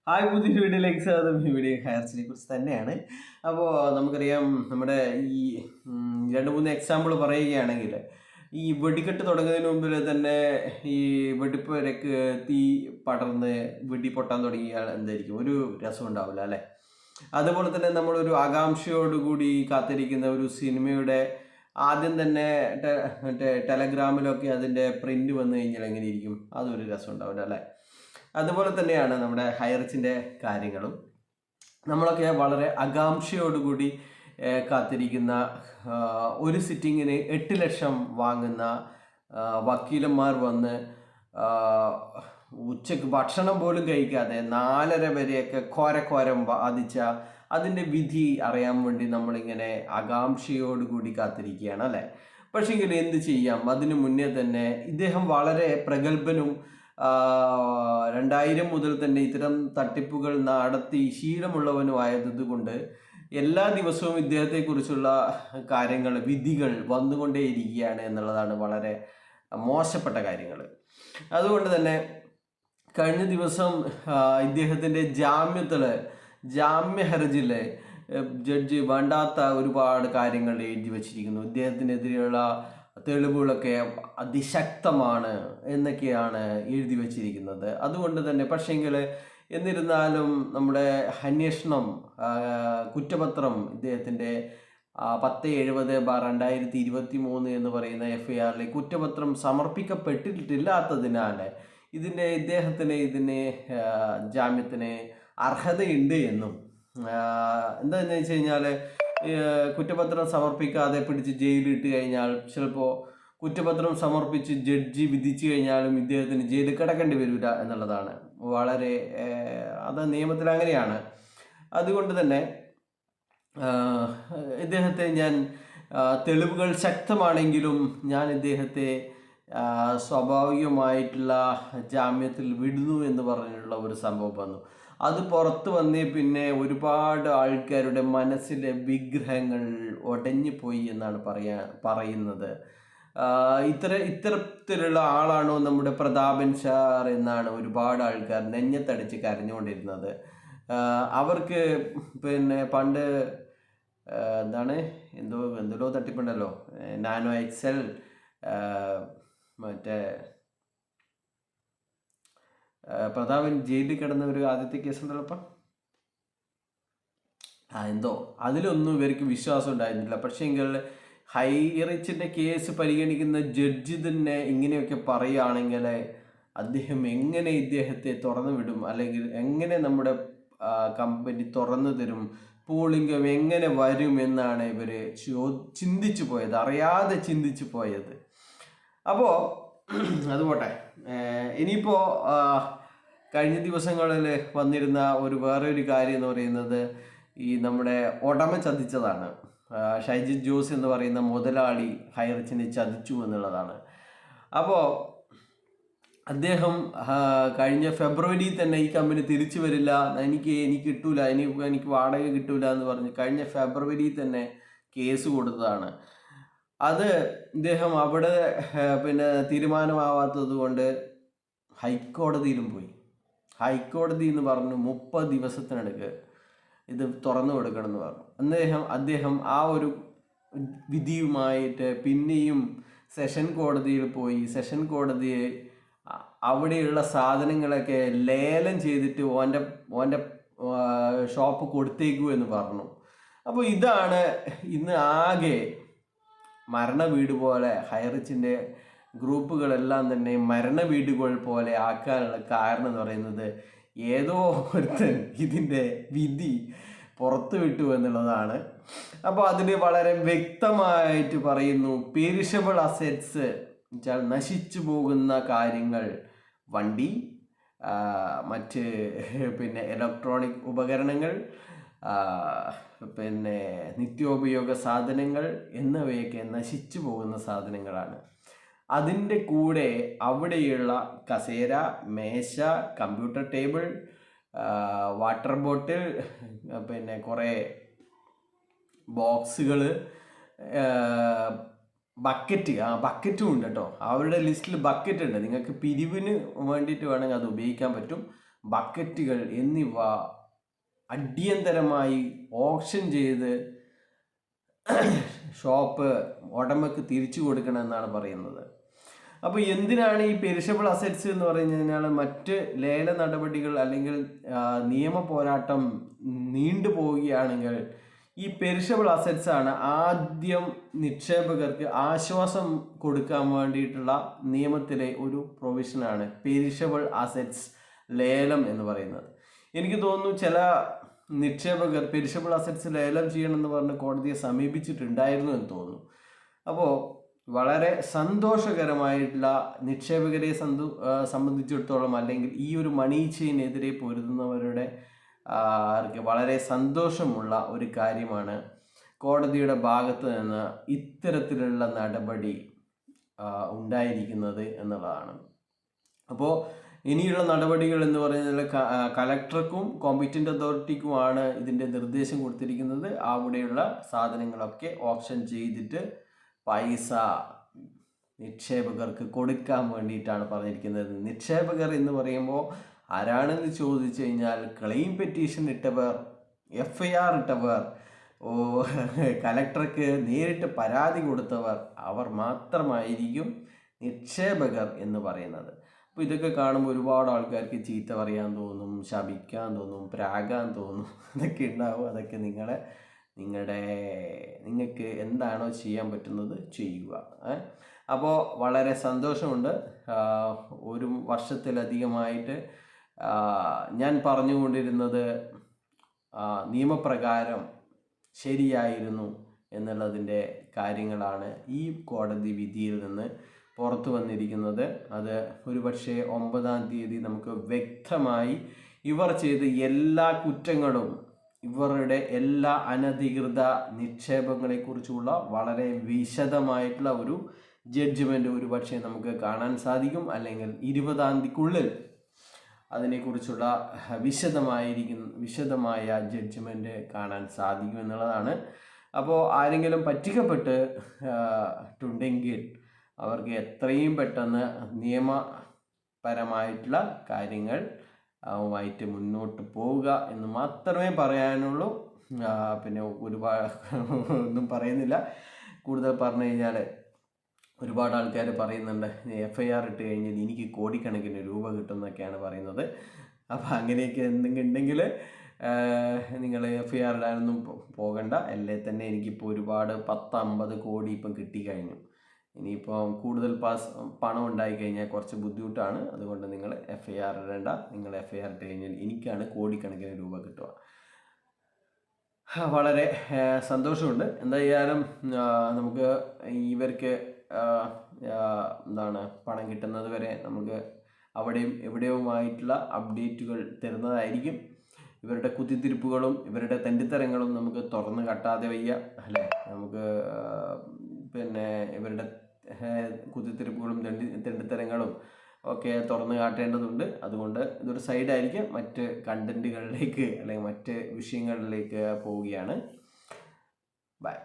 Hi, പുതിയൊരു വീഡിയോയിലേക്ക് സ്വാഗതം. ഈ വീഡിയോ ഹയർസിനെ കുറിച്ച് തന്നെയാണ്. അപ്പോൾ നമുക്കറിയാം, നമ്മുടെ ഈ രണ്ട് മൂന്ന് എക്സാമ്പിൾ പറയുകയാണെങ്കിൽ, ഈ വെടിക്കെട്ട് തുടങ്ങുന്നതിന് മുമ്പിൽ തന്നെ ഈ വെടിപ്പുരക്ക് തീ പടർന്ന് വെടി പൊട്ടാൻ തുടങ്ങിയാൽ എന്തായിരിക്കും? ഒരു രസം ഉണ്ടാവില്ല അല്ലേ? അതുപോലെ തന്നെ നമ്മളൊരു ആകാംക്ഷയോടുകൂടി കാത്തിരിക്കുന്ന ഒരു സിനിമയുടെ ആദ്യം തന്നെ മറ്റേ ടെലഗ്രാമിലൊക്കെ അതിൻ്റെ പ്രിന്റ് വന്നു കഴിഞ്ഞാൽ എങ്ങനെയിരിക്കും? അതൊരു രസം ഉണ്ടാവില്ല അല്ലേ? അതുപോലെ തന്നെയാണ് നമ്മുടെ ഹൈറിച്ചിൻ്റെ കാര്യങ്ങളും. നമ്മളൊക്കെ വളരെ ആകാംക്ഷയോടുകൂടി കാത്തിരിക്കുന്ന, ഒരു സിറ്റിങ്ങിന് 8 ലക്ഷം വാങ്ങുന്ന വക്കീലന്മാർ വന്ന് ഉച്ചക്ക് ഭക്ഷണം പോലും കഴിക്കാതെ 4:30 വരെയൊക്കെ ഘോരം ബാധിച്ച അതിൻ്റെ വിധി അറിയാൻ വേണ്ടി നമ്മളിങ്ങനെ ആകാംക്ഷയോടുകൂടി കാത്തിരിക്കുകയാണ് അല്ലേ? പക്ഷേങ്കിൽ എന്ത് ചെയ്യാം, അതിനു മുന്നേ തന്നെ ഇദ്ദേഹം വളരെ പ്രഗത്ഭനും 2000 മുതൽ തന്നെ ഇത്തരം തട്ടിപ്പുകൾ നടത്തി ശീലമുള്ളവനുമായതുകൊണ്ട് എല്ലാ ദിവസവും ഇദ്ദേഹത്തെക്കുറിച്ചുള്ള കാര്യങ്ങൾ, വിധികൾ വന്നുകൊണ്ടേയിരിക്കുകയാണ് എന്നുള്ളതാണ് വളരെ മോശപ്പെട്ട കാര്യങ്ങൾ. അതുകൊണ്ട് തന്നെ കഴിഞ്ഞ ദിവസം ഇദ്ദേഹത്തിൻ്റെ ജാമ്യ ഹർജിയിൽ ജഡ്ജി വേണ്ടാത്ത ഒരുപാട് കാര്യങ്ങൾ എഴുതി വച്ചിരിക്കുന്നു. ഇദ്ദേഹത്തിനെതിരെയുള്ള തെളിവുകളൊക്കെ അതിശക്തമാണ് എന്നൊക്കെയാണ് എഴുതി വച്ചിരിക്കുന്നത്. അതുകൊണ്ട് തന്നെ പക്ഷേങ്കിൽ എന്നിരുന്നാലും നമ്മുടെ അന്വേഷണം, കുറ്റപത്രം ഇദ്ദേഹത്തിൻ്റെ 1070/2023 എന്ന് പറയുന്ന FIR കുറ്റപത്രം സമർപ്പിക്കപ്പെട്ടിട്ടില്ലാത്തതിനാൽ ഇദ്ദേഹത്തിന് ജാമ്യത്തിന് അർഹതയുണ്ട് എന്നും, എന്താണെന്ന് വെച്ച് കഴിഞ്ഞാൽ കുറ്റപത്രം സമർപ്പിക്കാതെ പിടിച്ച് ജയിലിലിട്ട് കഴിഞ്ഞാൽ ചിലപ്പോൾ കുറ്റപത്രം സമർപ്പിച്ച് ജഡ്ജി വിധിച്ചു കഴിഞ്ഞാലും ഇദ്ദേഹത്തിന് ജയിലിൽ കിടക്കേണ്ടി വരില്ല എന്നുള്ളതാണ്. വളരെ അത് നിയമത്തിൽ അങ്ങനെയാണ്. അതുകൊണ്ട് തന്നെ ഇദ്ദേഹത്തെ ഞാൻ തെളിവുകൾ ശക്തമാണെങ്കിലും ഞാൻ ഇദ്ദേഹത്തെ സ്വാഭാവികമായിട്ടുള്ള ജാമ്യത്തിൽ വിടുന്നു എന്ന് പറഞ്ഞിട്ടുള്ള ഒരു സംഭവം വന്നു. അത് പുറത്ത് വന്നേ പിന്നെ ഒരുപാട് ആൾക്കാരുടെ മനസ്സിലെ വിഗ്രഹങ്ങൾ ഉടഞ്ഞു പോയി എന്നാണ് പറയുന്നത്. ഇത്തരത്തിലുള്ള ആളാണോ നമ്മുടെ പ്രതാപൻ സാർ എന്നാണ് ഒരുപാട് ആൾക്കാർ നെഞ്ഞത്തടിച്ച് കരഞ്ഞുകൊണ്ടിരുന്നത്. അവർക്ക് പിന്നെ പണ്ട് എന്താണ് എന്തോ തട്ടിപ്പുണ്ടല്ലോ, നാനോ എക്സൽ, മറ്റേ പ്രതാപൻ ജയിലിൽ കിടന്ന ഒരു ആദ്യത്തെ കേസ് ഉണ്ടല്ലോ അപ്പം, എന്തോ അതിലൊന്നും ഇവർക്ക് വിശ്വാസം ഉണ്ടായിരുന്നില്ല. പക്ഷേങ്കിൽ ഹൈറിച്ചിൻ്റെ കേസ് പരിഗണിക്കുന്ന ജഡ്ജി തന്നെ ഇങ്ങനെയൊക്കെ പറയുകയാണെങ്കിൽ അദ്ദേഹം എങ്ങനെ ഇദ്ദേഹത്തെ തുറന്നു വിടും, അല്ലെങ്കിൽ എങ്ങനെ നമ്മുടെ കമ്പനി തുറന്നു തരും, പൂളിംഗം എങ്ങനെ വരും എന്നാണ് ഇവർ ചിന്തിച്ചു പോയത്, അറിയാതെ ചിന്തിച്ചു പോയത്. അപ്പോൾ അതുപോട്ടെ. ഇനിയിപ്പോൾ കഴിഞ്ഞ ദിവസങ്ങളിൽ വന്നിരുന്ന വേറൊരു കാര്യം എന്ന് പറയുന്നത് ഈ നമ്മുടെ ഉടമ ചതിച്ചതാണ്. ഷൈജിത് ജോസ് എന്ന് പറയുന്ന മുതലാളി ഹൈറിച്ചിനെ ചതിച്ചു എന്നുള്ളതാണ്. അപ്പോൾ അദ്ദേഹം കഴിഞ്ഞ ഫെബ്രുവരിയിൽ തന്നെ ഈ കമ്പനി തിരിച്ചു വരില്ല, എനിക്ക് കിട്ടൂല, എനിക്ക് വാടക കിട്ടൂല എന്ന് പറഞ്ഞ് കഴിഞ്ഞ ഫെബ്രുവരിയിൽ തന്നെ കേസ് കൊടുത്തതാണ്. അത് ഇദ്ദേഹം അവിടെ പിന്നെ തീരുമാനമാവാത്തത് കൊണ്ട് ഹൈക്കോടതിയിലും പോയി. ഹൈക്കോടതി എന്ന് പറഞ്ഞു 30 ദിവസത്തിനടുക്ക് ഇത് തുറന്നു കൊടുക്കണം എന്ന് പറഞ്ഞു. അദ്ദേഹം ആ ഒരു വിധിയുമായിട്ട് പിന്നെയും സെഷൻ കോടതിയിൽ പോയി. സെഷൻ കോടതിയെ അവിടെയുള്ള സാധനങ്ങളൊക്കെ ലേലം ചെയ്തിട്ട് ഓൻ്റെ ഷോപ്പ് കൊടുത്തേക്കൂ എന്ന് പറഞ്ഞു. അപ്പോൾ ഇതാണ് ഇന്ന് ആകെ മരണ വീട് പോലെ ഹൈറിച്ചിൻ്റെ ഗ്രൂപ്പുകളെല്ലാം തന്നെ മരണ വീടുകൾ പോലെ ആക്കാനുള്ള കാരണം എന്ന് പറയുന്നത് ഏതോ ഒരുത്തൻ ഇതിൻ്റെ വിധി പുറത്തു വിട്ടു എന്നുള്ളതാണ്. അപ്പോൾ അതിൽ വളരെ വ്യക്തമായിട്ട് പറയുന്നു, പെരിഷബിൾ അസെറ്റ്സ് എന്നുവെച്ചാൽ നശിച്ചു പോകുന്ന കാര്യങ്ങൾ, വണ്ടി, മറ്റ് പിന്നെ ഇലക്ട്രോണിക് ഉപകരണങ്ങൾ, പിന്നെ നിത്യോപയോഗ സാധനങ്ങൾ എന്നിവയൊക്കെ നശിച്ചു പോകുന്ന സാധനങ്ങളാണ്. അതിൻ്റെ കൂടെ അവിടെയുള്ള കസേര, മേശ, കമ്പ്യൂട്ടർ ടേബിൾ, വാട്ടർ ബോട്ടിൽ, പിന്നെ കുറേ ബോക്സുകൾ, ബക്കറ്റും ഉണ്ട് കേട്ടോ. അവരുടെ ലിസ്റ്റിൽ ബക്കറ്റ് ഉണ്ട്. നിങ്ങൾക്ക് പിരിവിന് വേണ്ടിയിട്ട് വേണമെങ്കിൽ അത് ഉപയോഗിക്കാൻ പറ്റും. ബക്കറ്റുകൾ എന്നിവ അടിയന്തരമായി ഓപ്ഷൻ ചെയ്ത് ഷോപ്പ് ഉടമക്ക് തിരിച്ചു കൊടുക്കണമെന്നാണ് പറയുന്നത്. അപ്പോൾ എന്തിനാണ് ഈ പെരിഷബിൾ അസറ്റ്സ് എന്ന് പറഞ്ഞു കഴിഞ്ഞാൽ മറ്റ് ലേല നടപടികൾ അല്ലെങ്കിൽ നിയമ പോരാട്ടം നീണ്ടുപോവുകയാണെങ്കിൽ ഈ പെരിഷബിൾ അസറ്റ്സ് ആണ് ആദ്യം നിക്ഷേപകർക്ക് ആശ്വാസം കൊടുക്കാൻ വേണ്ടിയിട്ടുള്ള നിയമത്തിലെ ഒരു പ്രൊവിഷനാണ് പെരിഷബിൾ അസറ്റ്സ് ലേലം എന്ന് പറയുന്നത്. എനിക്ക് തോന്നുന്നു ചില നിക്ഷേപകർ പെരിഷബിൾ അസറ്റ്സ് ലേലം ചെയ്യണമെന്ന് പറഞ്ഞ് കോടതിയെ സമീപിച്ചിട്ടുണ്ടായിരുന്നു എന്ന് തോന്നുന്നു. അപ്പോൾ വളരെ സന്തോഷകരമായിട്ടുള്ള നിക്ഷേപകരെ സംബന്ധിച്ചിടത്തോളം അല്ലെങ്കിൽ ഈ ഒരു മണി ചെയിനെതിരെ പൊരുതുന്നവരുടെ വളരെ സന്തോഷമുള്ള ഒരു കാര്യമാണ് കോടതിയുടെ ഭാഗത്ത് നിന്ന് ഇത്തരത്തിലുള്ള നടപടി ഉണ്ടായിരിക്കുന്നത് എന്നുള്ളതാണ്. അപ്പോൾ ഇനിയുള്ള നടപടികൾ എന്ന് പറയുന്നത് കളക്ടർക്കും കോമ്പറ്റന്റ് അതോറിറ്റിക്കുമാണ് ഇതിൻ്റെ നിർദ്ദേശം കൊടുത്തിരിക്കുന്നത്. അവിടെയുള്ള സാധനങ്ങളൊക്കെ ഓപ്ഷൻ ചെയ്തിട്ട് പൈസ നിക്ഷേപകർക്ക് കൊടുക്കാൻ വേണ്ടിയിട്ടാണ് പറഞ്ഞിരിക്കുന്നത്. നിക്ഷേപകർ എന്ന് പറയുമ്പോൾ ആരാണെന്ന് ചോദിച്ചു കഴിഞ്ഞാൽ ക്ലെയിം പെറ്റീഷൻ ഇട്ടവർ, FIR ഇട്ടവർ, കലക്ടർക്ക് നേരിട്ട് പരാതി കൊടുത്തവർ, അവർ മാത്രമായിരിക്കും നിക്ഷേപകർ എന്ന് പറയുന്നത്. അപ്പോൾ ഇതൊക്കെ കാണുമ്പോൾ ഒരുപാട് ആൾക്കാർക്ക് ചീത്ത പറയാൻ തോന്നും, ശപിക്കാൻ തോന്നും, പ്രാകാൻ തോന്നും. അതൊക്കെ ഉണ്ടാവും. അതൊക്കെ നിങ്ങൾക്ക് എന്താണോ ചെയ്യാൻ പറ്റുന്നത് ചെയ്യുക. അപ്പോൾ വളരെ സന്തോഷമുണ്ട്. ഒരു വർഷത്തിലധികമായിട്ട് ഞാൻ പറഞ്ഞുകൊണ്ടിരുന്നത് നിയമപ്രകാരം ശരിയായിരുന്നു എന്നുള്ളതിൻ്റെ കാര്യങ്ങളാണ് ഈ കോടതി വിധിയിൽ നിന്ന് പുറത്തു വന്നിരിക്കുന്നത്. അത് ഒരുപക്ഷെ 9-ാം തീയതി നമുക്ക് വ്യക്തമായി ഇവർ ചെയ്ത എല്ലാ കുറ്റങ്ങളും, ഇവരുടെ എല്ലാ അനധികൃത നിക്ഷേപങ്ങളെക്കുറിച്ചുള്ള വളരെ വിശദമായിട്ടുള്ള ഒരു ജഡ്ജ്മെൻ്റ് ഒരുപക്ഷെ നമുക്ക് കാണാൻ സാധിക്കും. അല്ലെങ്കിൽ 20-ാം തീയതിക്കുള്ളിൽ അതിനെക്കുറിച്ചുള്ള വിശദമായ ജഡ്ജ്മെൻ്റ് കാണാൻ സാധിക്കും എന്നുള്ളതാണ്. അപ്പോൾ ആരെങ്കിലും പറ്റിക്കപ്പെട്ടിട്ടുണ്ടെങ്കിൽ അവർക്ക് എത്രയും പെട്ടെന്ന് നിയമപരമായിട്ടുള്ള കാര്യങ്ങൾ ആയിട്ട് മുന്നോട്ട് പോവുക എന്ന് മാത്രമേ പറയാനുള്ളൂ. പിന്നെ ഒരുപാട് ഒന്നും പറയുന്നില്ല. കൂടുതൽ പറഞ്ഞു കഴിഞ്ഞാൽ ഒരുപാട് ആൾക്കാർ പറയുന്നുണ്ട് FIR ഇട്ട് കഴിഞ്ഞാൽ എനിക്ക് കോടിക്കണക്കിന് രൂപ കിട്ടുമെന്നൊക്കെയാണ് പറയുന്നത്. അപ്പോൾ അങ്ങനെയൊക്കെ എന്തെങ്കിലും ഉണ്ടെങ്കിൽ നിങ്ങൾ FIR ഇടാനൊന്നും പോകണ്ട. അല്ലേ തന്നെ എനിക്കിപ്പോൾ ഒരുപാട് 10-50 കോടി ഇപ്പം കിട്ടിക്കഴിഞ്ഞു. ഇനിയിപ്പോൾ കൂടുതൽ പണം ഉണ്ടായിക്കഴിഞ്ഞാൽ കുറച്ച് ബുദ്ധിമുട്ടാണ്. അതുകൊണ്ട് നിങ്ങൾ FIR ഇടേണ്ട. നിങ്ങൾ FIR ഇട്ട് കഴിഞ്ഞാൽ എനിക്കാണ് കോടിക്കണക്കിന് രൂപ കിട്ടുക. വളരെ സന്തോഷമുണ്ട്. എന്തായാലും നമുക്ക് ഇവർക്ക് പണം കിട്ടുന്നത് വരെ നമുക്ക് അവിടെയും എവിടെയുമായിട്ടുള്ള അപ്ഡേറ്റുകൾ തരുന്നതായിരിക്കും. ഇവരുടെ കുത്തിത്തിരിപ്പുകളും ഇവരുടെ തെണ്ടിത്തരങ്ങളും നമുക്ക് തുറന്ന് കാട്ടാതെ വയ്യ, അല്ലേ? നമുക്ക് പിന്നെ ഇവരുടെ കുത്തിത്തിരിപ്പുകളും തെണ്ടിത്തരങ്ങളും ഒക്കെ തുറന്ന് കാട്ടേണ്ടതുണ്ട്. അതുകൊണ്ട് ഇതൊരു സൈഡായിരിക്കും. മറ്റ് കണ്ടന്റുകളിലേക്ക് അല്ലെങ്കിൽ മറ്റ് വിഷയങ്ങളിലേക്ക് പോവുകയാണ്. ബൈ.